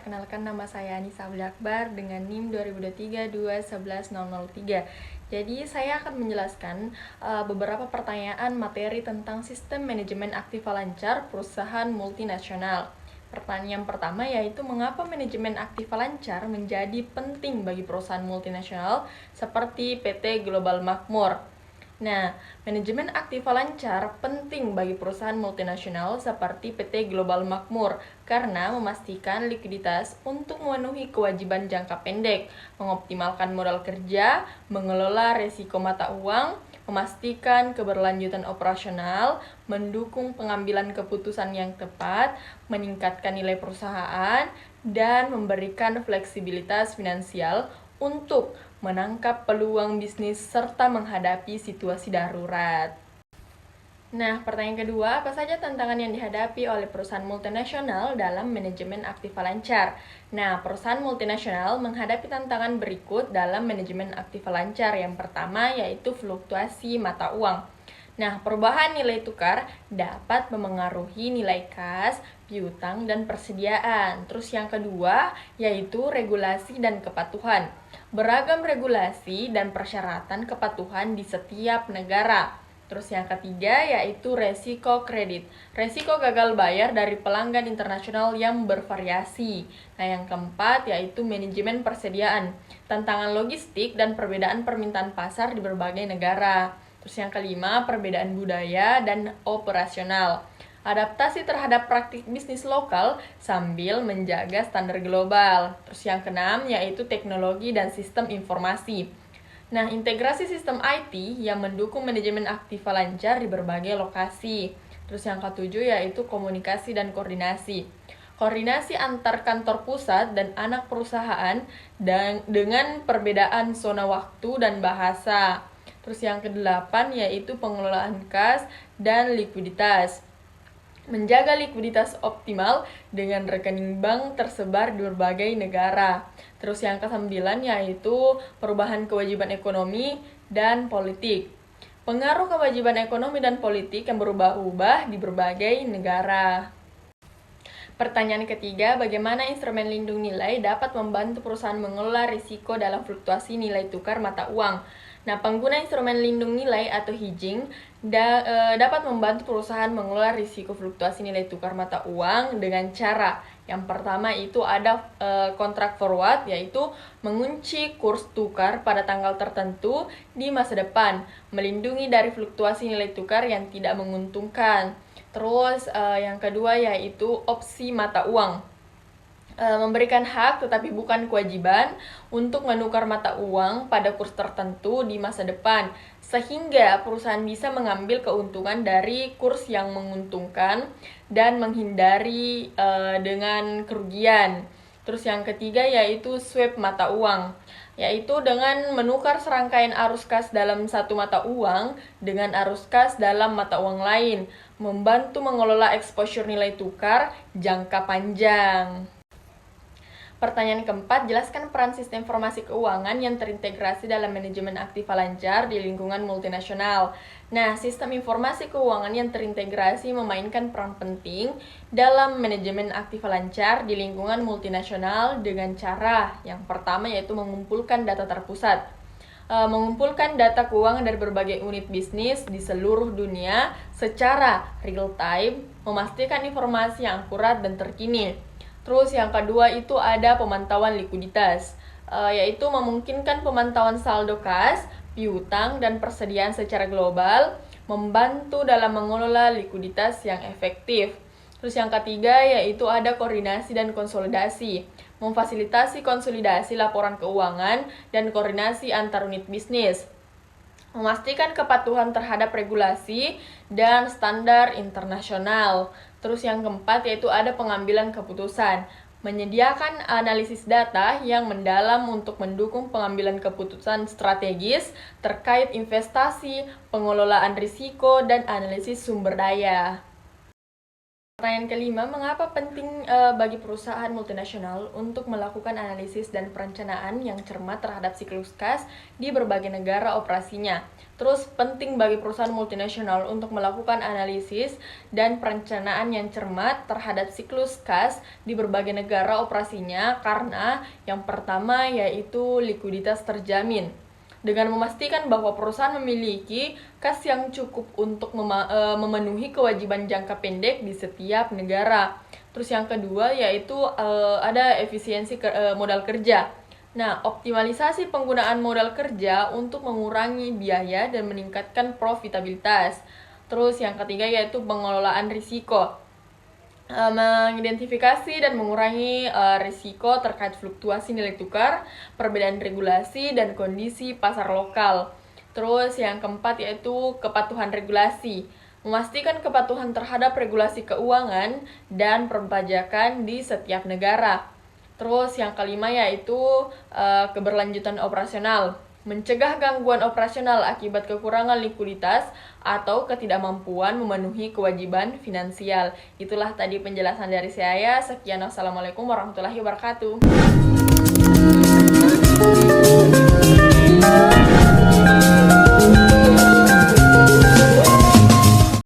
perkenalkan nama saya Anissa Akbar dengan NIM 2023-211-003. Jadi saya akan menjelaskan beberapa pertanyaan materi tentang sistem manajemen aktiva lancar perusahaan multinasional. Pertanyaan pertama yaitu mengapa manajemen aktiva lancar menjadi penting bagi perusahaan multinasional seperti PT Global Makmur. Nah, manajemen aktiva lancar penting bagi perusahaan multinasional seperti PT Global Makmur karena memastikan likuiditas untuk memenuhi kewajiban jangka pendek, mengoptimalkan modal kerja, mengelola resiko mata uang, memastikan keberlanjutan operasional, mendukung pengambilan keputusan yang tepat, meningkatkan nilai perusahaan, dan memberikan fleksibilitas finansial untuk menangkap peluang bisnis serta menghadapi situasi darurat. Nah, pertanyaan kedua, apa saja tantangan yang dihadapi oleh perusahaan multinasional dalam manajemen aktiva lancar? Nah, perusahaan multinasional menghadapi tantangan berikut dalam manajemen aktiva lancar. Yang pertama yaitu fluktuasi mata uang. Nah, perubahan nilai tukar dapat memengaruhi nilai kas, piutang, dan persediaan. Terus yang kedua yaitu regulasi dan kepatuhan. Beragam regulasi dan persyaratan kepatuhan di setiap negara. Terus yang ketiga yaitu resiko kredit. Resiko gagal bayar dari pelanggan internasional yang bervariasi. Nah, yang keempat yaitu manajemen persediaan. Tantangan logistik dan perbedaan permintaan pasar di berbagai negara. Terus yang kelima, perbedaan budaya dan operasional. Adaptasi terhadap praktik bisnis lokal sambil menjaga standar global. Terus yang keenam yaitu teknologi dan sistem informasi. Nah, integrasi sistem IT yang mendukung manajemen aktiva lancar di berbagai lokasi. Terus yang ketujuh yaitu komunikasi dan koordinasi. Koordinasi antar kantor pusat dan anak perusahaan dengan perbedaan zona waktu dan bahasa. Terus yang kedelapan yaitu pengelolaan kas dan likuiditas. Menjaga likuiditas optimal dengan rekening bank tersebar di berbagai negara. Terus yang kesembilan yaitu perubahan kewajiban ekonomi dan politik. Pengaruh kewajiban ekonomi dan politik yang berubah-ubah di berbagai negara. Pertanyaan ketiga, bagaimana instrumen lindung nilai dapat membantu perusahaan mengelola risiko dalam fluktuasi nilai tukar mata uang? Nah, pengguna instrumen lindung nilai atau hedging dapat membantu perusahaan mengelola risiko fluktuasi nilai tukar mata uang dengan cara yang pertama itu ada kontrak forward, yaitu mengunci kurs tukar pada tanggal tertentu di masa depan, melindungi dari fluktuasi nilai tukar yang tidak menguntungkan. Terus yang kedua yaitu opsi mata uang. Memberikan hak tetapi bukan kewajiban untuk menukar mata uang pada kurs tertentu di masa depan, sehingga perusahaan bisa mengambil keuntungan dari kurs yang menguntungkan dan menghindari dengan kerugian. Terus yang ketiga yaitu swap mata uang, yaitu dengan menukar serangkaian arus kas dalam satu mata uang dengan arus kas dalam mata uang lain, membantu mengelola exposure nilai tukar jangka panjang. Pertanyaan keempat, jelaskan peran sistem informasi keuangan yang terintegrasi dalam manajemen aktiva lancar di lingkungan multinasional. Nah, sistem informasi keuangan yang terintegrasi memainkan peran penting dalam manajemen aktiva lancar di lingkungan multinasional dengan cara yang pertama yaitu mengumpulkan data terpusat. Mengumpulkan data keuangan dari berbagai unit bisnis di seluruh dunia secara real time, memastikan informasi yang akurat dan terkini. Terus yang kedua itu ada pemantauan likuiditas, yaitu memungkinkan pemantauan saldo kas, piutang, dan persediaan secara global, membantu dalam mengelola likuiditas yang efektif. Terus yang ketiga yaitu ada koordinasi dan konsolidasi, memfasilitasi konsolidasi laporan keuangan dan koordinasi antar unit bisnis. Memastikan kepatuhan terhadap regulasi dan standar internasional. Terus yang keempat yaitu ada pengambilan keputusan. Menyediakan analisis data yang mendalam untuk mendukung pengambilan keputusan strategis terkait investasi, pengelolaan risiko, dan analisis sumber daya. Pertanyaan kelima, mengapa penting bagi perusahaan multinasional untuk melakukan analisis dan perencanaan yang cermat terhadap siklus kas di berbagai negara operasinya? Terus, penting bagi perusahaan multinasional untuk melakukan analisis dan perencanaan yang cermat terhadap siklus kas di berbagai negara operasinya karena yang pertama yaitu likuiditas terjamin. Dengan memastikan bahwa perusahaan memiliki kas yang cukup untuk memenuhi kewajiban jangka pendek di setiap negara. Terus yang kedua yaitu ada efisiensi modal kerja. Nah, optimalisasi penggunaan modal kerja untuk mengurangi biaya dan meningkatkan profitabilitas. Terus yang ketiga yaitu pengelolaan risiko. Mengidentifikasi dan mengurangi risiko terkait fluktuasi nilai tukar, perbedaan regulasi, dan kondisi pasar lokal. Terus yang keempat yaitu kepatuhan regulasi. Memastikan kepatuhan terhadap regulasi keuangan dan perpajakan di setiap negara. Terus yang kelima yaitu keberlanjutan operasional. Mencegah gangguan operasional akibat kekurangan likuiditas atau ketidakmampuan memenuhi kewajiban finansial. Itulah tadi penjelasan dari saya. Sekian, wassalamualaikum warahmatullahi wabarakatuh.